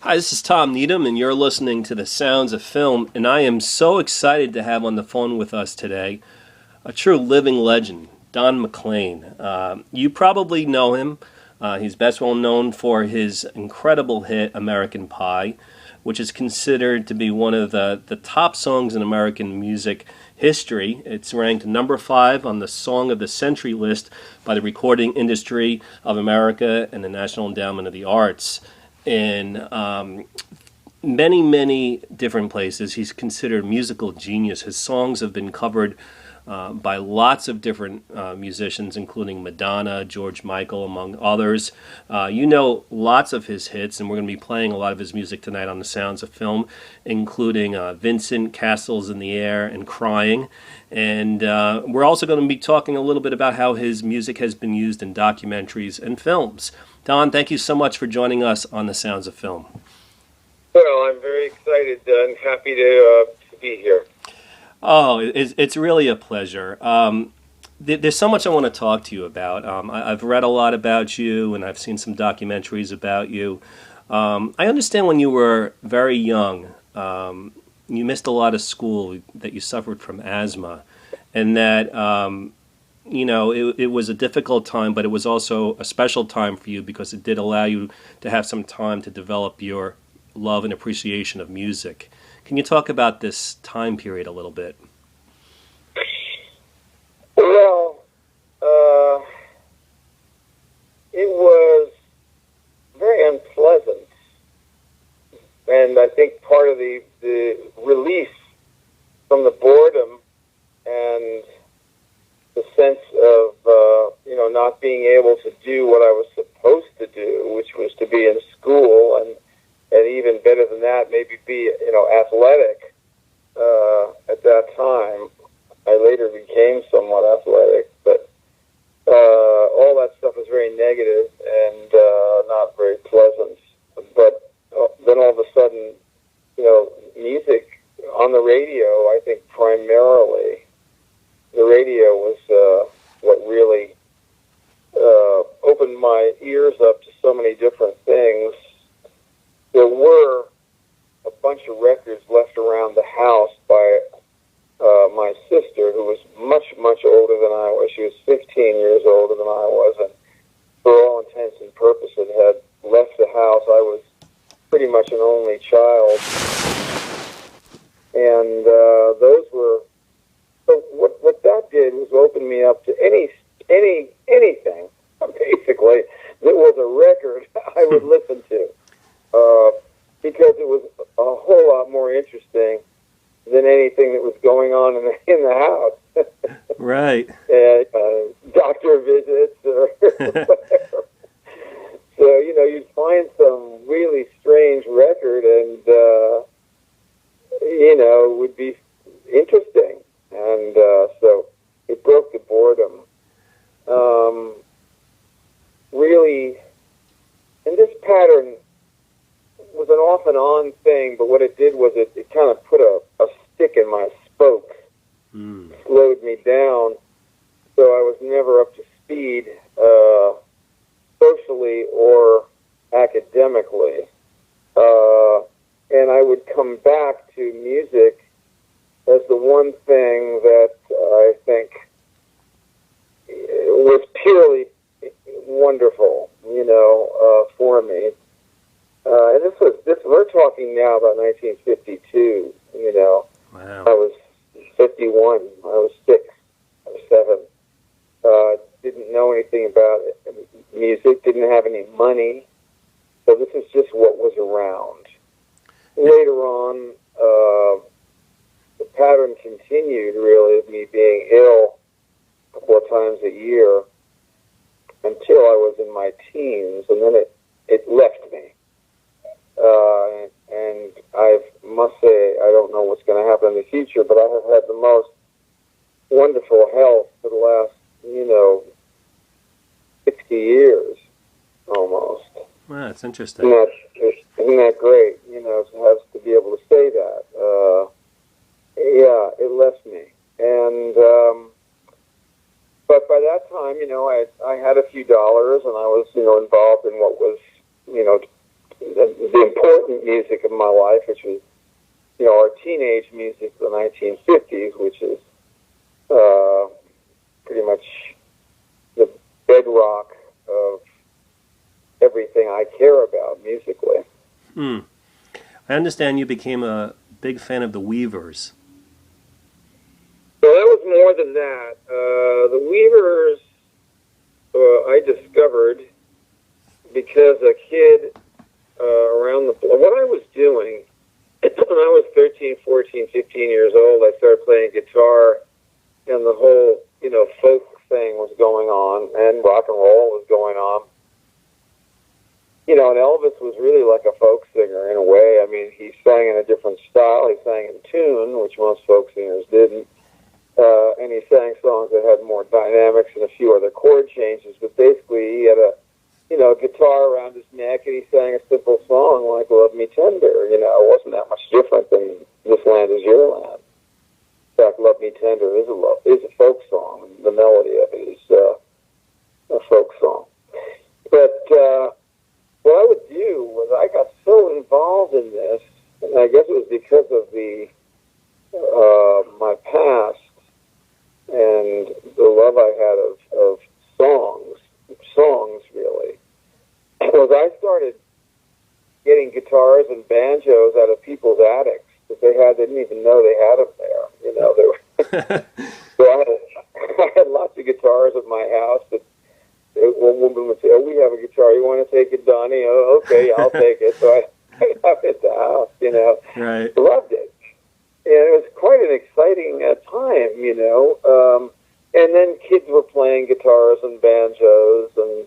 Hi, this is Tom Needham, and you're listening to The Sounds of Film, and I am so excited to have on the phone with us today a true living legend, Don McLean. You probably know him. He's best well known for his incredible hit, American Pie, which is considered to be one of the top songs in American music history. It's ranked number 5 on the Song of the Century list by the Recording Industry of America and the National Endowment of the Arts. In many, many different places, he's considered a musical genius. His songs have been covered by lots of different musicians, including Madonna, George Michael, among others. You know lots of his hits, and we're going to be playing a lot of his music tonight on The Sounds of Film, including Vincent, Castles in the Air, and Crying. And we're also going to be talking a little bit about how his music has been used in documentaries and films. Don, thank you so much for joining us on The Sounds of Film. Well, I'm very excited and happy to be here. Oh, it's really a pleasure. There's so much I want to talk to you about. I've read a lot about you, and I've seen some documentaries about you. I understand when you were very young, you missed a lot of school, that you suffered from asthma, and that it was a difficult time, but it was also a special time for you because it did allow you to have some time to develop your love and appreciation of music. Can you talk about this time period a little bit? Well, it was very unpleasant, and I think part of the release from the boredom and the sense of not being able to do what I was supposed to do, which was to be in school, and even better than that, maybe be athletic. At that time, I later became somewhat athletic, but all that stuff was very negative and not very pleasant. But then all of a sudden, music on the radio, I think primarily, the radio was what really opened my ears up to so many different things. There were a bunch of records left around the house by my sister, who was much, much older than I was. She was 15 years older than I was, and for all intents and purposes had left the house. I was pretty much an only child. And those were... So what that did was open me up to anything, basically, that was a record I would listen to. Because it was a whole lot more interesting than anything that was going on in the house. Right. Doctor visits or whatever. So, you'd find some really strange record and, it would be interesting. And so it broke the boredom. Really, and this pattern was an off and on thing, but what it did was it kind of put a stick in my spoke, slowed me down, so I was never up to speed socially or academically. And I would come back to music as the one thing that I think was purely wonderful, for me. And we're talking now about 1952, Wow. I was 51, I was 6, I was 7. Didn't know anything about music, didn't have any money, so this is just what was around. Later on, the pattern continued, really, of me being ill a couple of times a year until I was in my teens, and then it left me. And I must say, I don't know what's going to happen in the future, but I have had the most wonderful health for the last, 60 years, almost. Wow, that's interesting. Isn't that great, to be able to say that. Yeah, it left me. And, but by that time, I had a few dollars, and I was, involved in what was, the important music of my life, which was, our teenage music of the 1950s, which is pretty much the bedrock of everything I care about musically. I understand you became a big fan of the Weavers. So that was more than that. The Weavers I discovered because a kid around the block, what I was doing when I was 13, 14, 15 years old, I started playing guitar, and the whole, folk thing was going on, and rock and roll was going on. And Elvis was really like a folk singer in a way. I mean, he sang in a different style. He sang in tune, which most folk singers didn't. And he sang songs that had more dynamics and a few other chord changes. But basically, he had a guitar around his neck, and he sang a simple song like "Love Me Tender." It wasn't that much different than "This Land Is Your Land." In fact, "Love Me Tender" is a folk song. The melody of it is a folk song. But what I would do was I got so involved in this, and I guess it was because of my past and the love I had of songs really, was I started getting guitars and banjos out of people's attics that they didn't even know they had them there. They were so I had lots of guitars at my house that one woman would say, "Oh, we have a guitar. You want to take it, Donnie?" "Oh, okay, I'll take it." So I have it at the house, Right. Loved it. And it was quite an exciting time, and then kids were playing guitars and banjos and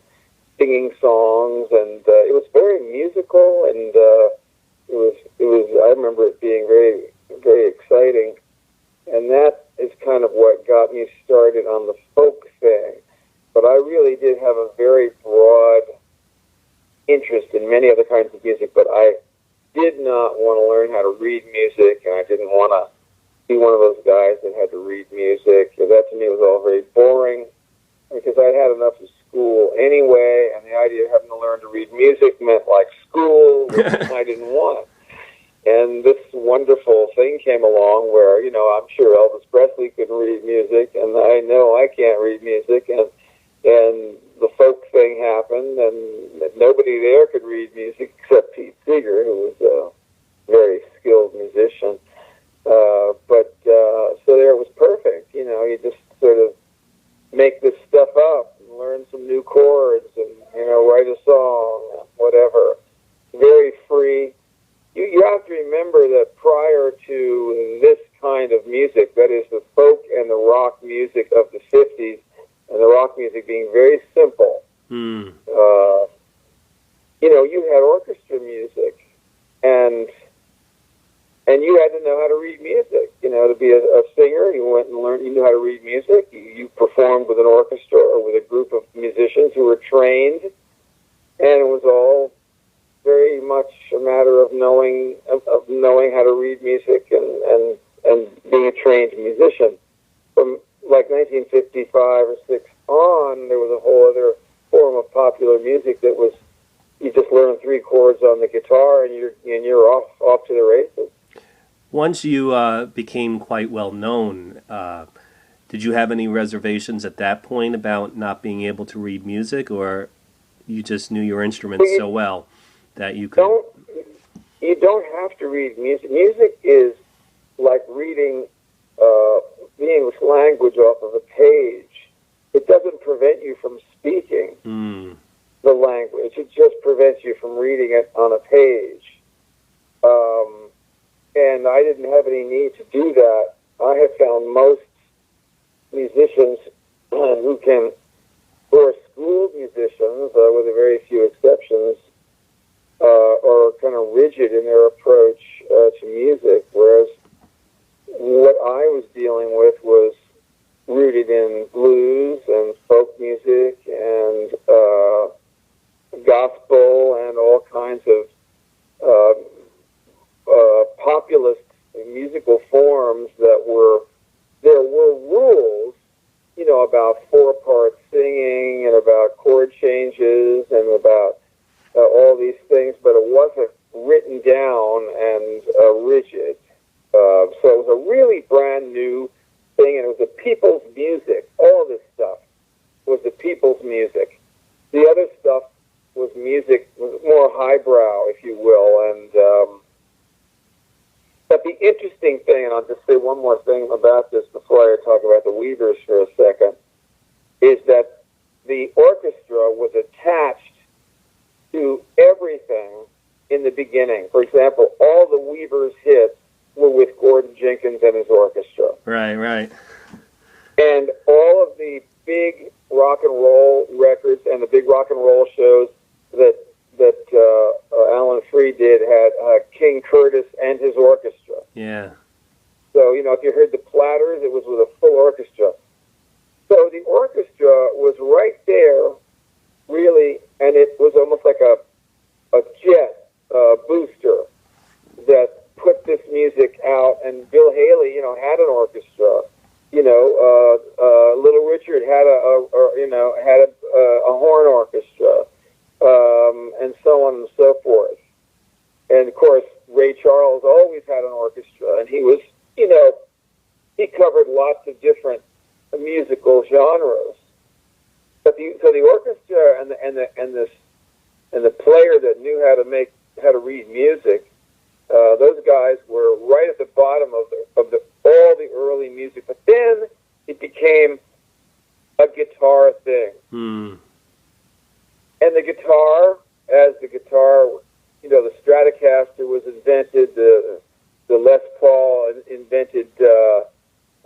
singing songs, and it was very musical, and it was. I remember it being very, very exciting, and that is kind of what got me started on the folk thing. But I really did have a very broad interest in many other kinds of music, but I did not want to learn how to read music, and I didn't want to be one of those guys that had to read music. That to me was all very boring, because I had enough of school anyway, and the idea of having to learn to read music meant like school, which I didn't want. And this wonderful thing came along where, I'm sure Elvis Presley could read music, and I know I can't read music, and the folk thing happened, and nobody there could read music except Pete Seeger, who was a very skilled musician. So there it was perfect. You just sort of make this stuff up and learn some new chords and, write a song, whatever. Very free. You have to remember that prior to this kind of music, that is the folk and the rock music of the 50s, and the rock music being very simple, you had orchestra music, and you had to know how to read music. To be a singer, you went and learned. You knew how to read music. You performed with an orchestra or with a group of musicians who were trained, and it was all very much a matter of knowing how to read music and being a trained musician. From like 1955 or 6 on, there was a whole other form of popular music that was, you just learn 3 chords on the guitar and you're off to the races. Once you became quite well known, did you have any reservations at that point about not being able to read music, or you just knew your instrument so well that you could? You don't have to read music. Music is like reading the English language off of a page. It doesn't prevent you from speaking the language. It just prevents you from reading it on a page. And I didn't have any need to do that. I have found most musicians who are schooled musicians, with a very few exceptions, are kind of rigid in their approach to music, whereas what I was dealing with was rooted in blues and folk music and gospel and all kinds of populist musical forms there were rules, about 4-part singing and about chord changes and about all these things, but it wasn't written down and rigid. So it was a really brand new thing, and it was the people's music. All of this stuff was the people's music. The other stuff was music, was more highbrow, if you will. And but the interesting thing, and I'll just say one more thing about this before I talk about the Weavers for a second, is that the orchestra was attached to everything in the beginning. For example, all the Weavers' hits were with Gordon Jenkins and his orchestra. Right, right. And all of the big rock and roll records and the big rock and roll shows that Alan Freed did had King Curtis and his orchestra. Yeah. So, if you heard the Platters, it was with a full orchestra. So the orchestra was right there, really, and it was almost like a jet booster that put this music out. And Bill Haley, had an orchestra. Little Richard had a horn orchestra, and so on and so forth. And of course, Ray Charles always had an orchestra, and he was, he covered lots of different musical genres. But the orchestra and the player that knew how to read music, those guys were right at the bottom of all the early music. But then it became a guitar thing. And the guitar, the Stratocaster was invented, the Les Paul invented, the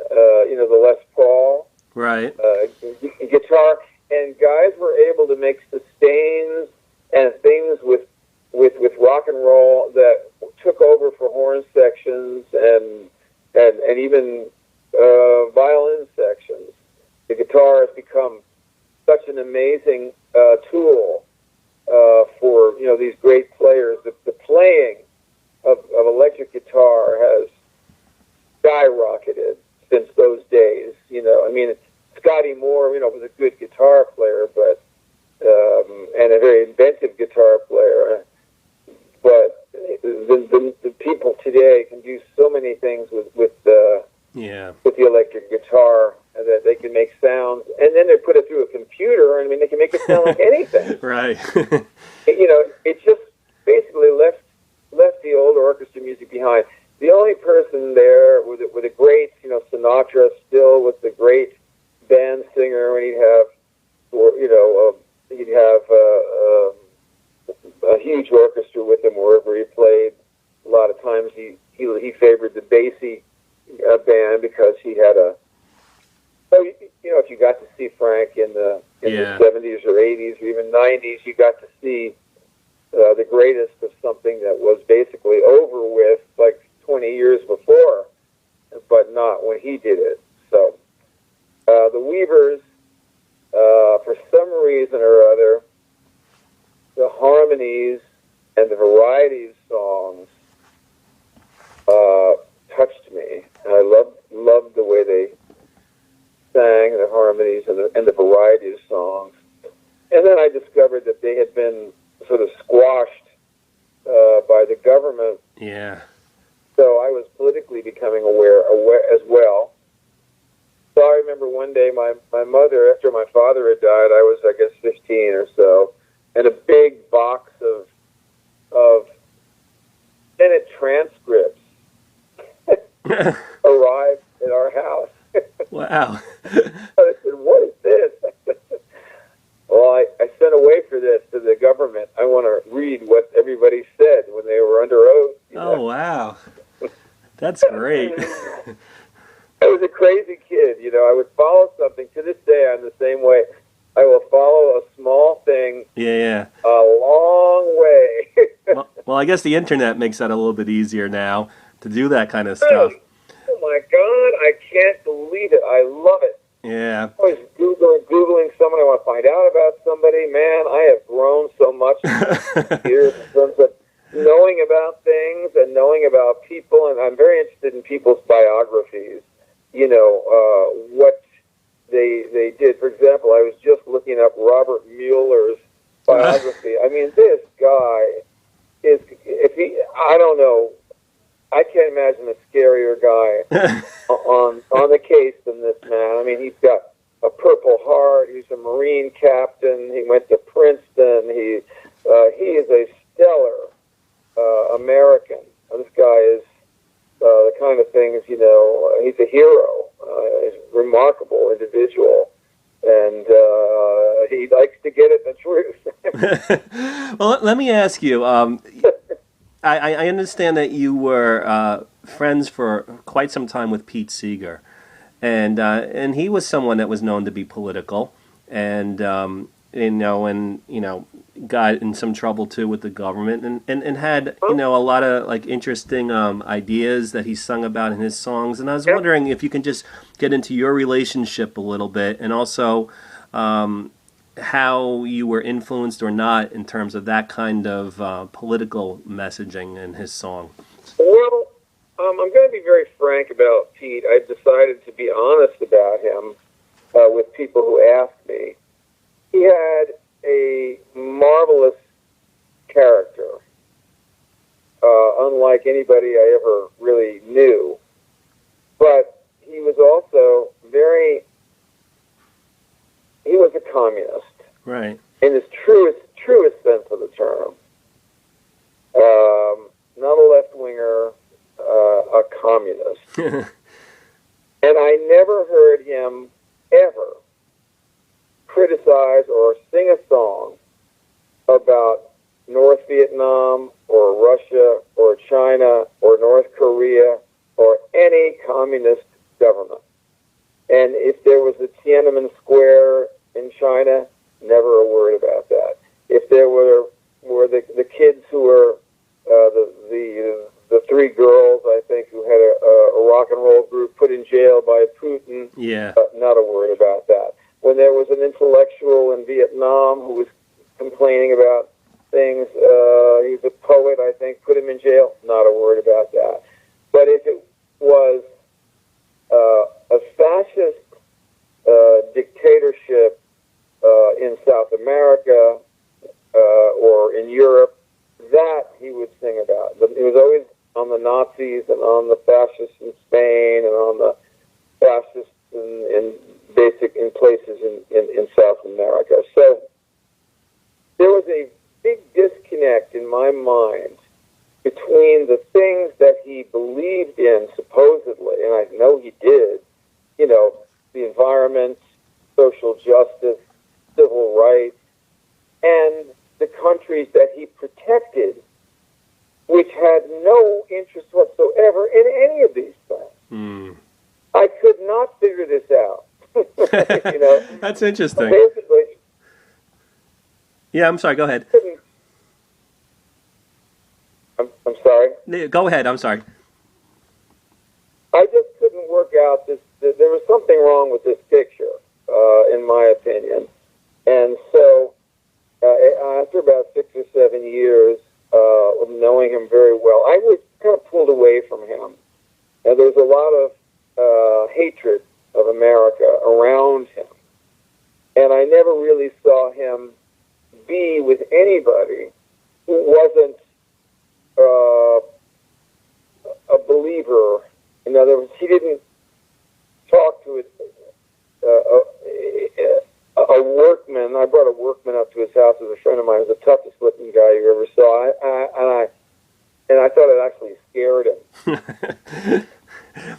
Les Paul. Right. Guitar, and guys were able to make sustains and things with rock and roll that took over for horn sections and even violin sections. The guitar has become such an amazing tool for these great players. The playing of electric guitar has skyrocketed since those days. Scotty Moore, was a good guitar player, but and a very inventive guitar player. But the people today can do so many things with the electric guitar that they can make sounds, and then they put it through a computer. They can make it sound like anything. Right. It just basically left the old orchestra music behind. The only person there with a great, Sinatra still was the great band singer, and he'd have a huge orchestra with him wherever he played. A lot of times he favored the Basie band because he had a. So if you got to see Frank in the 70s or 80s or even 90s, you got to see the greatest of something that was basically over with like 20 years before, but not when he did it. So the Weavers, for some reason or other, the harmonies and the variety of songs touched me. And I loved the way they sang, the harmonies and the variety of songs. And then I discovered that they had been sort of squashed by the government. Yeah. So I was politically becoming aware as well. So I remember one day my mother, after my father had died, I was, I guess, 15 or so, and a big box of Senate transcripts arrived at our house. Wow. I said, "What is this?" Well, I sent away for this to the government. I want to read what everybody said when they were under oath. Oh, wow. That's great. I was a crazy kid. I would follow something. To this day, I'm the same way. I will follow a small thing Yeah. a long way. Well, I guess the internet makes that a little bit easier now to do that kind of stuff. Oh, my God. I can't believe it. I love it. Yeah. I was Googling someone. I want to find out about somebody. Man, I have grown so much in years in terms of knowing about things and knowing about people. And I'm very interested in people's biographies. What they did. For example, I was just looking up Robert Mueller's biography. This guy if he, I don't know, I can't imagine a scarier guy on the case than this man. I mean, he's got a Purple Heart. He's a Marine captain. He went to Princeton. He is a stellar American. This guy is the kind of things, you know, he's a hero. He's a remarkable individual. And he likes to get at the truth. Well, let me ask you. I understand that you were friends for quite some time with Pete Seeger, and he was someone that was known to be political, and got in some trouble too with the government, and had a lot of like interesting ideas that he sung about in his songs. And I was wondering if you can just get into your relationship a little bit, and also how you were influenced or not in terms of that kind of political messaging in his song. Well, I'm going to be very frank about Pete. I've decided to be honest about him with people who ask me. He had a marvelous character, unlike anybody I ever really knew. But he was also he was a communist. Right. In his truest sense of the term. Not a left-winger, a communist. And I never heard him ever criticize or sing a song about North Vietnam or Russia or China or North Korea or any communist government. And if there was a Tiananmen Square in China, never a word about that. If there were the kids who were the three girls, I think, who had a rock and roll group put in jail by Putin, not a word about that. When there was an intellectual in Vietnam who was complaining about things, he's a poet, I think, put him in jail, not a word about that. But if it was a fascist dictatorship in South America or in Europe, that he would sing about. He was always on the Nazis and on the fascists in Spain and on the fascists in places in South America. So there was a big disconnect in my mind between the things that he believed in, supposedly, and I know he did, the environment, social justice, civil rights, and the countries that he protected, which had no interest whatsoever in any of these things. I could not figure this out. That's interesting. Basically, yeah, I'm sorry, go ahead. I'm sorry? Go ahead, I'm sorry. I just couldn't work out this. There was something wrong with this picture, in my opinion. And so, after about 6 or 7 years of knowing him very well, I was kind of pulled away from him. And there was a lot of hatred of America around him. And I never really saw him be with anybody who wasn't a believer. In other words, he didn't talk to a workman. I brought a workman up to his house as a friend of mine. He was the toughest looking guy you ever saw. And I thought it actually scared him.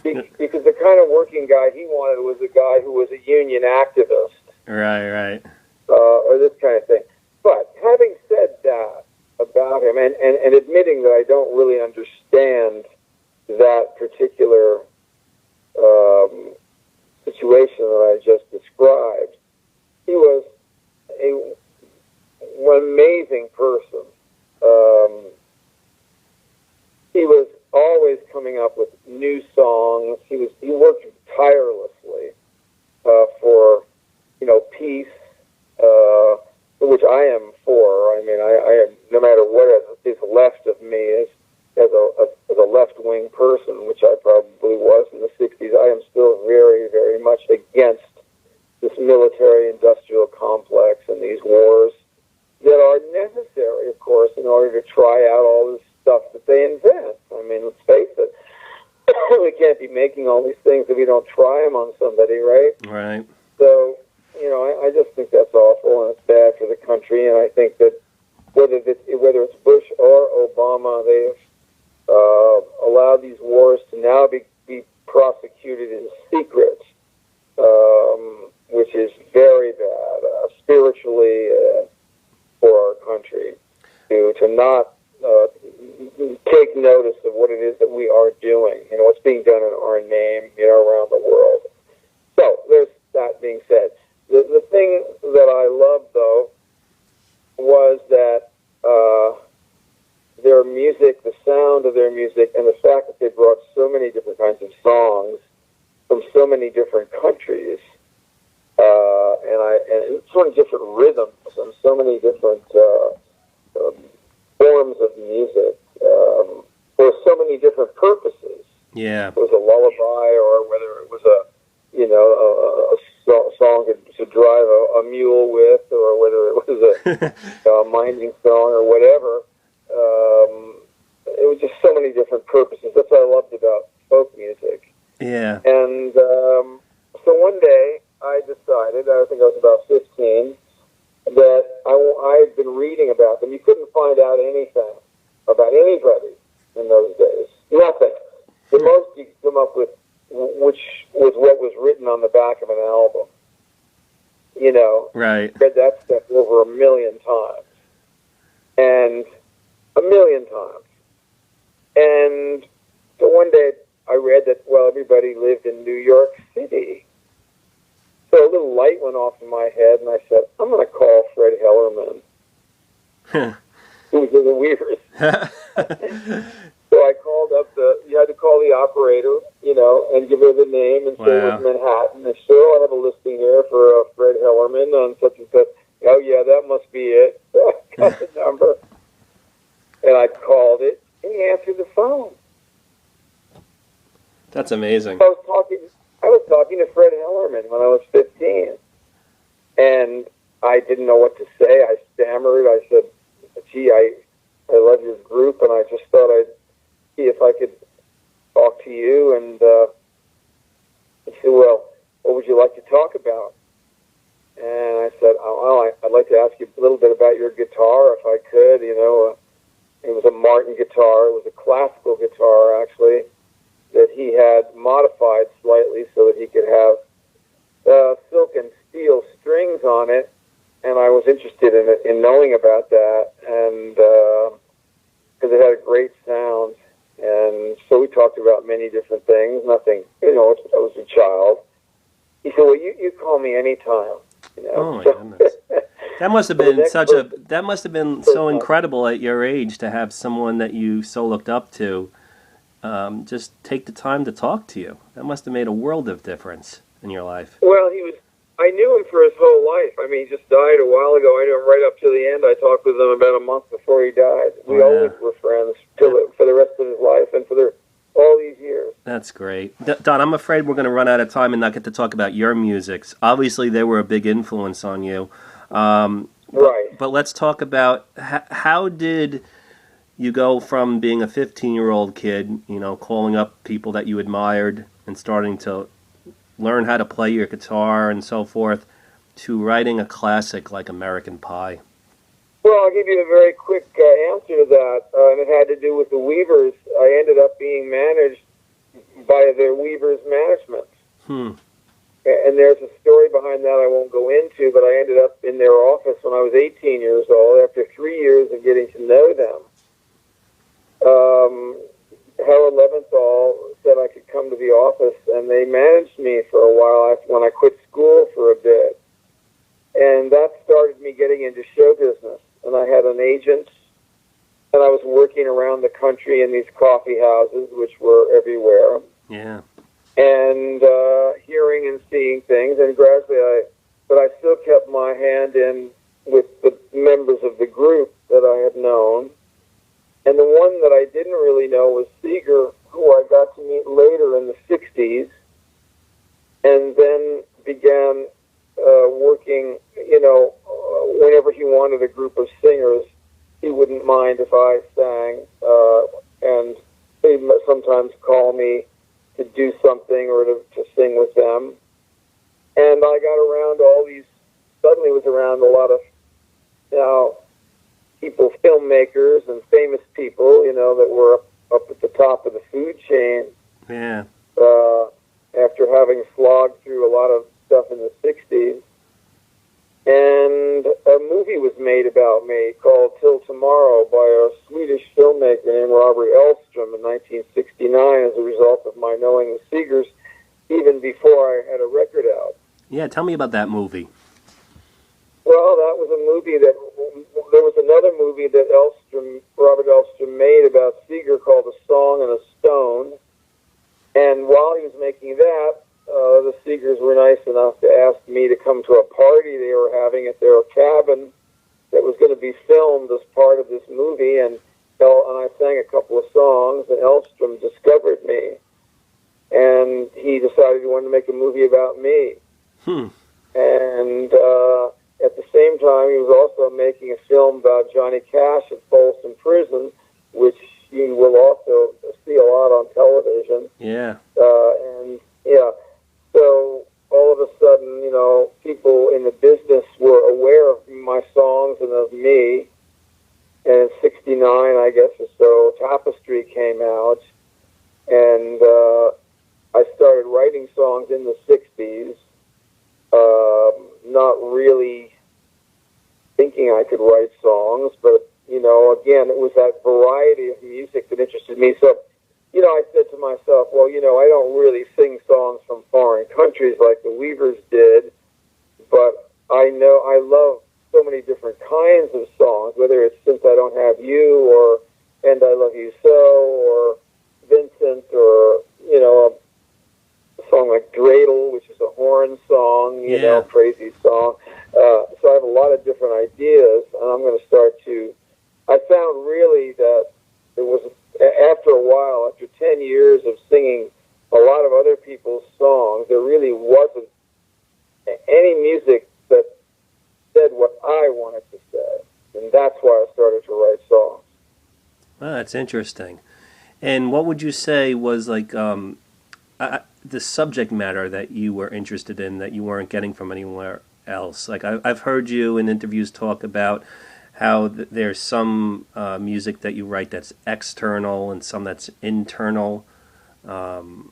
Because the kind of working guy he wanted was a guy who was a union activist. Right. Or this kind of thing. But having said that about him, and admitting that I don't really understand that particular situation that I just described, he was an amazing person. He was always coming up with new songs. He worked tirelessly for peace, which I am for. I mean, I am, no matter what is left of me as a left-wing person, which I probably was in the 60s, I am still very, very much against this military-industrial complex and these wars that are necessary, of course, in order to try out all I mean, let's face it. We can't be making all these things if we don't try them on somebody, right? Right. So, you know, I just think that's awful, and it's bad for the country. And I think that whether it's Bush or Obama, they've allowed these wars to now be prosecuted in secret, which is very bad spiritually for our country, to not take notice of what it is that we are doing, you know, what's being done in our name, you know, around the world. So there's that being said. The thing that I loved, though, was that their music, the sound of their music, and the fact that they brought so many different kinds of songs from so many different countries, and so many different rhythms and so many different forms of music for so many different purposes. Yeah. It was a lullaby, or whether it was a song to drive a mule with, or whether it was a minding song or whatever. It was just so many different purposes. That's what I loved about folk music. Yeah. And so one day I decided, I think I was about 15, that I'd been reading about them. You couldn't find out anything about anybody in those days. Nothing. The most you could come up with, which was what was written on the back of an album. You know, Right. I read that stuff over 1 million times. And 1 million times. And so one day I read that, well, everybody lived in New York City. So a little light went off in my head, and I said, I'm going to call Fred Hellerman, who was in the Weavers. So I called up you had to call the operator, you know, and give her the name and say it was Manhattan. And so I have a listing here for Fred Hellerman on such and such. Oh, yeah, that must be it. So I got the number, and I called it, and he answered the phone. That's amazing. I was talking to Fred Hellerman when I was 15, and I didn't know what to say. I stammered. I said, gee, I love your group, and I just thought I'd see if I could talk to you. And he said, well, what would you like to talk about? And I said, oh, I'd like to ask you a little bit about your guitar, if I could. You know, it was a Martin guitar. It was a classical guitar, actually, that he had modified slightly so that he could have silk and steel strings on it. And I was interested in knowing about that, and because it had a great sound. And so we talked about many different things. Nothing, you know, I was a child. He said, well, you call me anytime. You know? Oh, my goodness. That must have been that must have been so incredible at your age to have someone that you so looked up to just take the time to talk to you. That must have made a world of difference in your life. Well, I knew him for his whole life. I mean, he just died a while ago. I knew him right up to the end. I talked with him about a month before he died. We always were friends for the rest of his life and for all these years. That's great. Don, I'm afraid we're going to run out of time and not get to talk about your musics. Obviously, they were a big influence on you. Right. But let's talk about how did you go from being a 15-year-old kid, you know, calling up people that you admired and starting to learn how to play your guitar and so forth, to writing a classic like American Pie? Well, I'll give you a very quick answer to that, and it had to do with the Weavers. I ended up being managed by the Weavers management. And there's a story behind that I won't go into, but I ended up in their office when I was 18 years old, after 3 years of getting to know them. Howard Leventhal said I could come to the office, and they managed me for a while when I quit school for a bit. And that started me getting into show business. And I had an agent, and I was working around the country in these coffee houses, which were everywhere. Yeah. And hearing and seeing things. And gradually but I still kept my hand in with the members of the group that I had known. And the one that I didn't really know was Seeger, who I got to meet later in the 60s, and then began working, you know, whenever he wanted a group of singers, he wouldn't mind if I sang. And he sometimes call me to do something or to sing with them. And I got around suddenly was around a lot of, people, filmmakers and famous people, that were up at the top of the food chain. Yeah. After having slogged through a lot of stuff in the 60s. And a movie was made about me called Till Tomorrow by a Swedish filmmaker named Robert Elstrom in 1969 as a result of my knowing the Seegers even before I had a record out. Yeah, tell me about that movie. Well, that was a movie there was another movie that Robert Elstrom made about Seeger called A Song and a Stone. And while he was making that, the Seegers were nice enough to ask me to come to a party they were having at their cabin that was going to be filmed as part of this movie. And I sang a couple of songs, and Elstrom discovered me. And he decided he wanted to make a movie about me. And at the same time, he was also making a film about Johnny Cash at Folsom Prison, which you will also see a lot on television. Yeah. So all of a sudden, people in the business were aware of my songs and of me. And in '69, I guess or so, Tapestry came out, and I started writing songs in the '60s. Not really thinking I could write songs, but again, it was that variety of music that interested me. So, I said to myself, well, I don't really sing songs from foreign countries like the Weavers did, but I know I love so many different kinds of songs, whether it's Since I Don't Have You, or And I Love You So, or Vincent, or, a song like Dreidel, which is a horn song, crazy song. So I have a lot of different ideas, and I'm going to start to... I found really that it was, after a while, after 10 years of singing a lot of other people's songs, there really wasn't any music that said what I wanted to say. And that's why I started to write songs. Well, that's interesting. And what would you say was like the subject matter that you were interested in that you weren't getting from anywhere else? Like I've heard you in interviews talk about how there's some music that you write that's external and some that's internal. Well,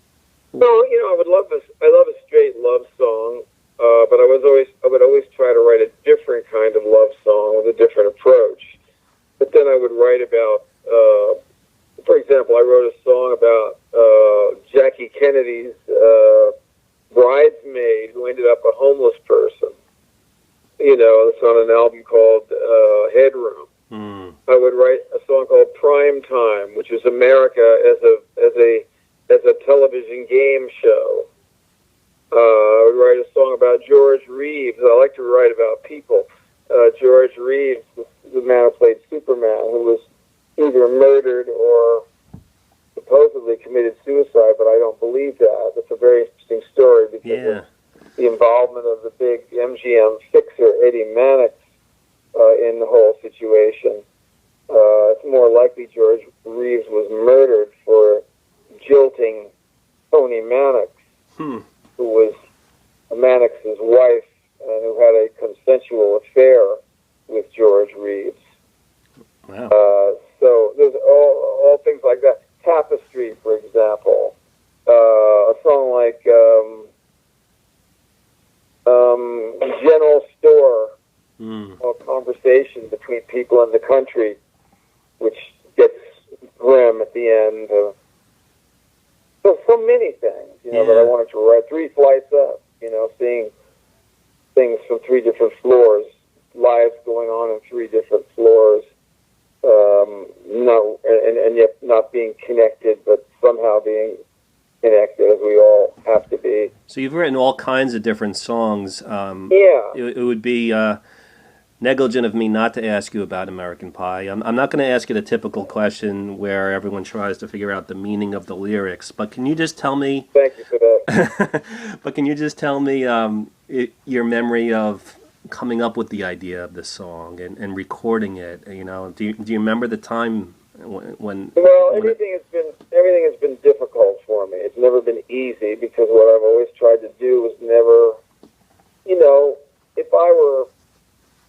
I love a straight love song, but I would always try to write a different kind of love song with a different approach. But then I would write about, for example, I wrote a song about Jackie Kennedy's bridesmaid who ended up a homeless person. It's on an album called Headroom. I would write a song called Prime Time, which is America as a television game show. I would write a song about George Reeves. I like to write about people. George Reeves, the man who played Superman, who was either murdered or supposedly committed suicide, but I don't believe that. It's a very interesting story because of the involvement of the big MGM fixer, Eddie Mannix, in the whole situation. It's more likely George Reeves was murdered for jilting Tony Mannix, who was Mannix's wife and who had a consensual affair with George Reeves. Wow. So there's all things like that. Tapestry, for example. A song like General Store, a conversation between people in the country, which gets grim at the end. So many things, that I wanted to write. 3 Flights Up, seeing things from 3 different floors, lives going on 3 different floors, and yet not being connected, but somehow being connected, as we all have to be. So you've written all kinds of different songs. It would be negligent of me not to ask you about American Pie. I'm not going to ask you the typical question where everyone tries to figure out the meaning of the lyrics, but can you just tell me... Thank you for that. But can you just tell me your memory of coming up with the idea of the song and recording it? Do you remember the time when... Well, everything everything has been difficult for me. It's never been easy because what I've always tried to do was never, you know, if I were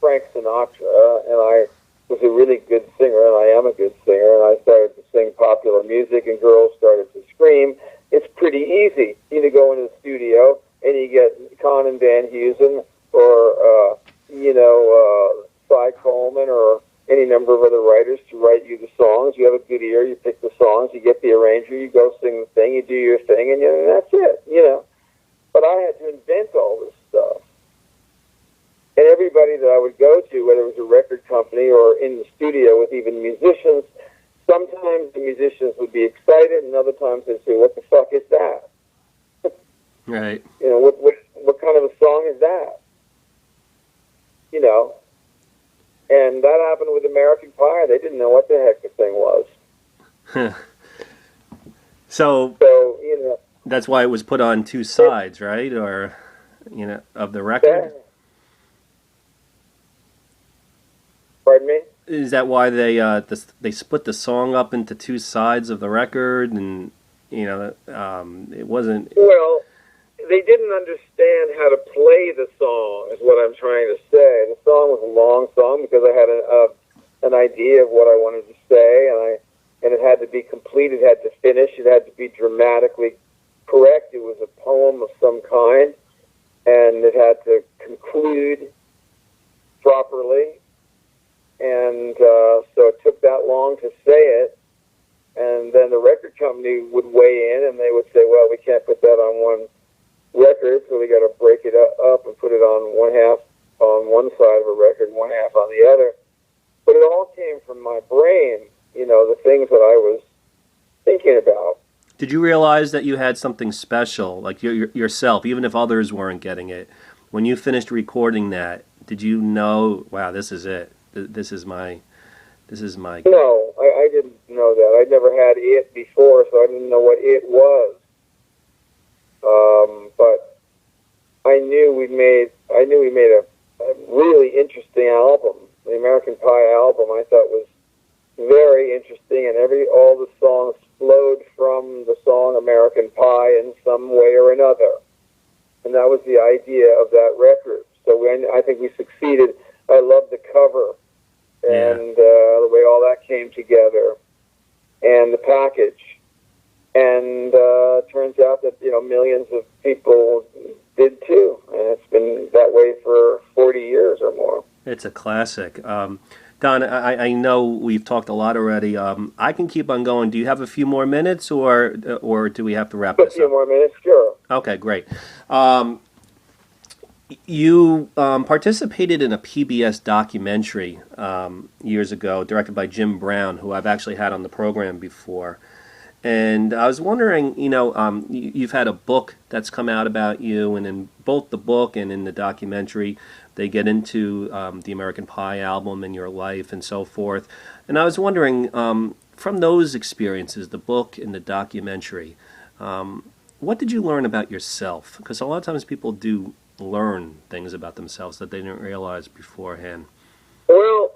Frank Sinatra and I was a really good singer, and I am a good singer, and I started to sing popular music and girls started to scream, it's pretty easy. You go into the studio and you get Con and Van Heusen or, Cy Coleman or any number of other writers to write you the songs. You have a good ear, you pick the songs, you get the arranger, you go sing the thing, you do your thing, and that's it, But I had to invent all this stuff. And everybody that I would go to, whether it was a record company or in the studio with even musicians, sometimes the musicians would be excited, and other times they'd say, "What the fuck is that?" Right. What kind of a song is that? And that happened with American Pie. They didn't know what the heck the thing was. So that's why it was put on two sides, right? Or of the record. Pardon me? Is that why they split the song up into two sides of the record, and it wasn't? Well, they didn't understand how to play the song, is what I'm trying to say. The song was a long song because I had an idea of what I wanted to say, and it had to be complete. It had to finish. It had to be dramatically correct. It was a poem of some kind, and it had to conclude properly. And so it took that long to say it, and then the record company would weigh in, and they would say, "Well, we can't put that on one record, so we got to break it up and put it on one half on one side of a record, and one half on the other." But it all came from my brain, the things that I was thinking about. Did you realize that you had something special, like yourself, even if others weren't getting it? When you finished recording that, did you know, wow, this is it? This is my. No, I didn't know that. I'd never had it before, so I didn't know what it was. But I knew we made a really interesting album. The American Pie album I thought was very interesting, and all the songs flowed from the song American Pie in some way or another. And that was the idea of that record. So I think we succeeded. I loved the cover. And the way all that came together, and the package, and it turns out that millions of people did too, and it's been that way for 40 years or more. It's a classic. Don, I know we've talked a lot already. I can keep on going. Do you have a few more minutes, or do we have to wrap this up? A few more minutes, sure. Okay, great. You participated in a PBS documentary years ago, directed by Jim Brown, who I've actually had on the program before. And I was wondering, you've had a book that's come out about you, and in both the book and in the documentary, they get into the American Pie album and your life and so forth. And I was wondering, from those experiences, the book and the documentary, what did you learn about yourself? Because a lot of times people do learn things about themselves that they didn't realize beforehand. Well,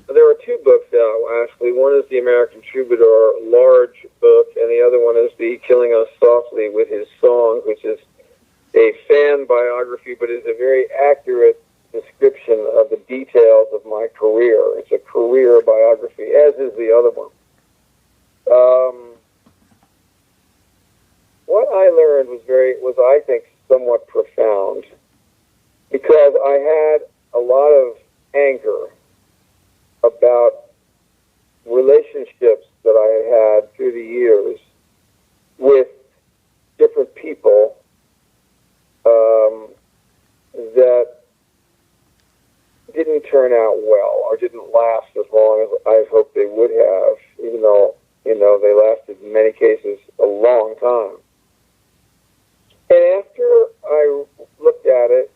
there are two books out, actually. One is the American Troubadour large book, and the other one is the Killing Us Softly with His Songs, which is a fan biography, but is a very accurate description of the details of my career. It's a career biography, as is the other one. What I learned was I think, somewhat profound, because I had a lot of anger about relationships that I had had through the years with different people that didn't turn out well or didn't last as long as I hoped they would have, even though, they lasted in many cases a long time. And after I looked at it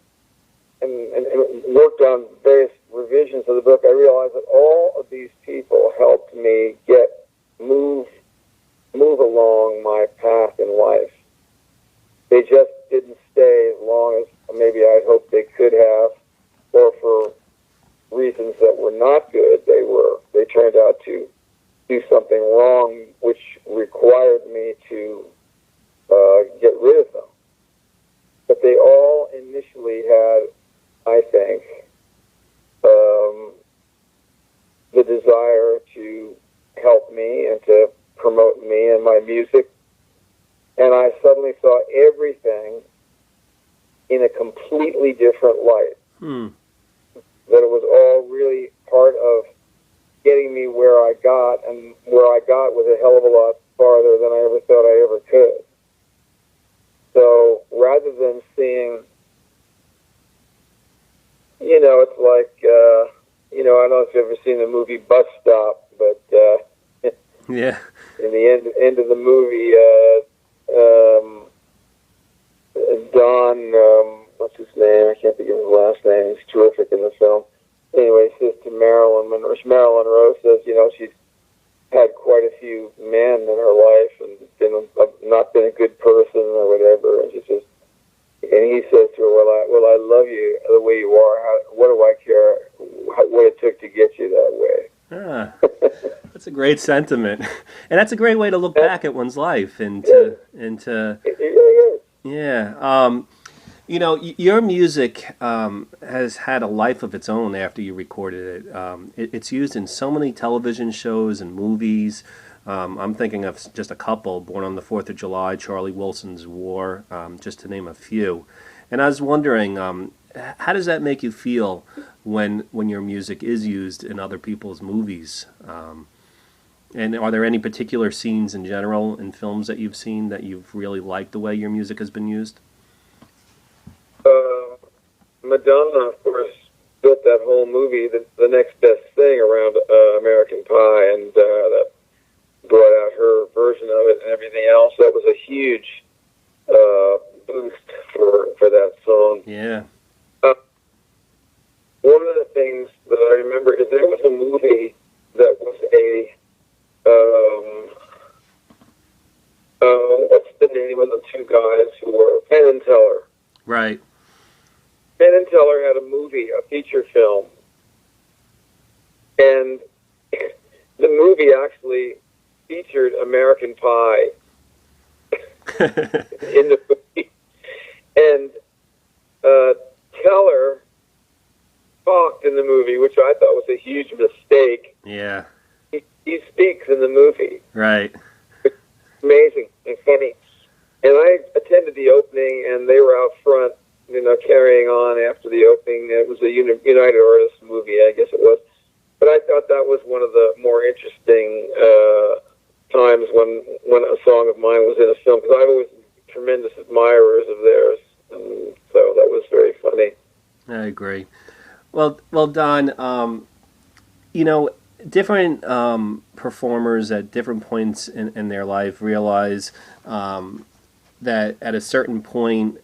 and worked on various revisions of the book, I realized that all of these people helped me move along my path in life. They just didn't stay as long as maybe I'd hoped they could have, or for reasons that were not good. They turned out to do something wrong to get rid of them. But they all initially had, I think, the desire to help me and to promote me and my music. And I suddenly saw everything in a completely different light. That it was all really part of getting me where I got, and where I got was a hell of a lot farther than I ever thought I ever could. So rather than seeing, it's like, I don't know if you've ever seen the movie Bus Stop, but yeah. In the end of the movie, Don, what's his name? I can't think of his last name. He's terrific in the film. Anyway, he says to Marilyn Monroe says, she's had quite a few men in her life and not been a good person or whatever. And he says to her, well, I love you the way you are. What do I care what it took to get you that way? That's a great sentiment, and that's a great way to look back at one's life and to it really is. Yeah. Your music has had a life of its own after you recorded it. It's used in so many television shows and movies. I'm thinking of just a couple: Born on the 4th of July, Charlie Wilson's War, just to name a few. And I was wondering, how does that make you feel when your music is used in other people's movies? And are there any particular scenes in general in films that you've seen that you've really liked the way your music has been used? Madonna, of course, built that whole movie, the next best thing, around American Pie, and that brought out her version of it and everything else. That was a huge boost for that song. Yeah. One of the things that I remember is there was a movie that was what's the name of the two guys who were Penn and Teller? Right. Penn and Teller had a movie, a feature film, and the movie actually featured American Pie in the movie. And Teller talked in the movie, which I thought was a huge mistake. Yeah. He speaks in the movie. Right. It's amazing and funny. And I attended the opening, and they were out front, carrying on after the opening. It was a United Artists movie, I guess it was. But I thought that was one of the more interesting times when a song of mine was in a film, because I've always been tremendous admirers of theirs. And so that was very funny. I agree. Well, Don, different performers at different points in their life realize that at a certain point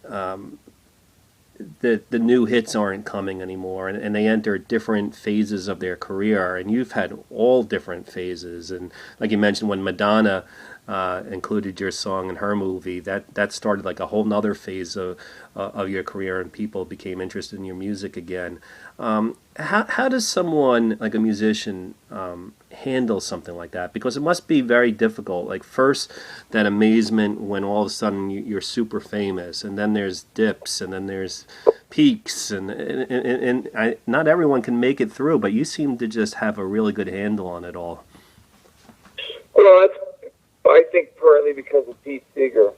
the new hits aren't coming anymore, and they enter different phases of their career. And you've had all different phases, and like you mentioned, when Madonna included your song in her movie, that started like a whole nother phase of your career, and people became interested in your music again. How does someone, like a musician, handle something like that? Because it must be very difficult. Like, first, that amazement when all of a sudden you're super famous, and then there's dips, and then there's peaks, and not everyone can make it through, but you seem to just have a really good handle on it all. Well, I think partly because of Pete Seeger.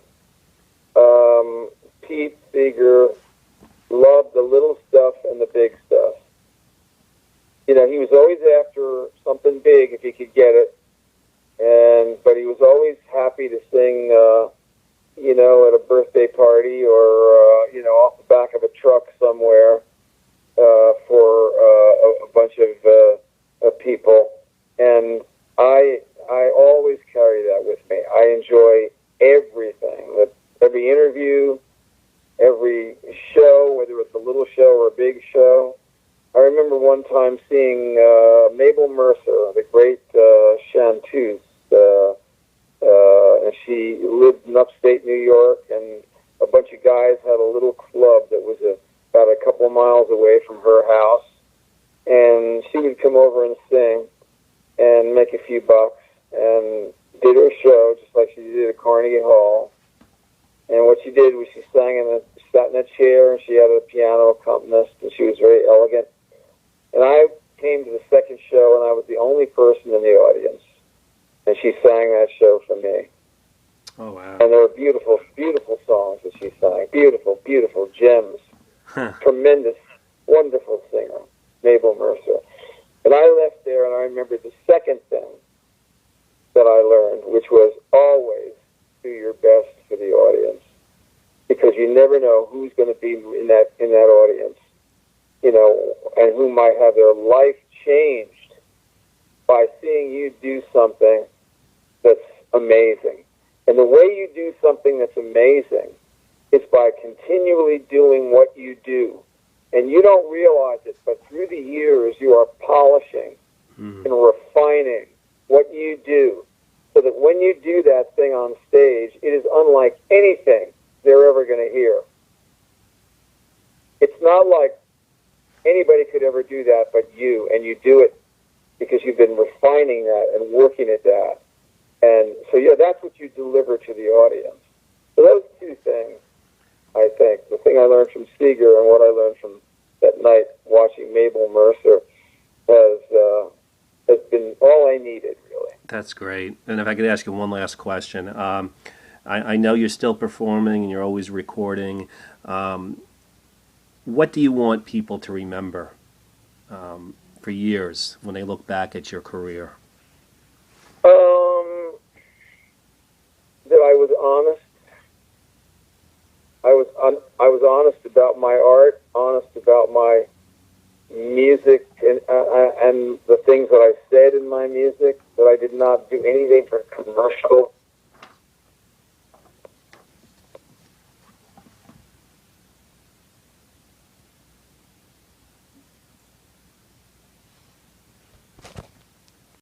Pete Seeger loved the little stuff and the big stuff. He was always after something big if he could get it, but he was always happy to sing, at a birthday party or off the back of a truck somewhere for a bunch of people. And I always carry that with me. I enjoy everything, every interview, every show, whether it's a little show or a big show. I remember one time seeing Mabel Mercer, the great chanteuse, and she lived in upstate New York, and a bunch of guys had a little club that was about a couple of miles away from her house, and she would come over and sing and make a few bucks, and did her show just like she did at Carnegie Carnegie Hall. And what she did was she sat in a chair, and she had a piano accompanist, and she was very elegant. And I came to the second show, and I was the only person in the audience. And she sang that show for me. Oh, wow. And there were beautiful, beautiful songs that she sang. Beautiful, beautiful gems. Tremendous, wonderful singer, Mabel Mercer. And I left there, and I remembered the second thing that I learned, which was always do your best for the audience, because you never know who's going to be in that audience, you know, and who might have their life changed by seeing you do something that's amazing. And the way you do something that's amazing is by continually doing what you do. And you don't realize it, but through the years you are polishing and refining what you do, so that when you do that thing on stage, it is unlike anything they're ever going to hear. It's not like anybody could ever do that but you, and you do it because you've been refining that and working at that. And so, yeah, that's what you deliver to the audience. So those two things, I think, the thing I learned from Seeger and what I learned from that night watching Mabel Mercer has been all I needed, really. That's great. And if I could ask you one last question. I know you're still performing and you're always recording. What do you want people to remember for years when they look back at your career? That I was honest. I was honest about my art, honest about my music, and the things that I said in my music. That I did not do anything for commercial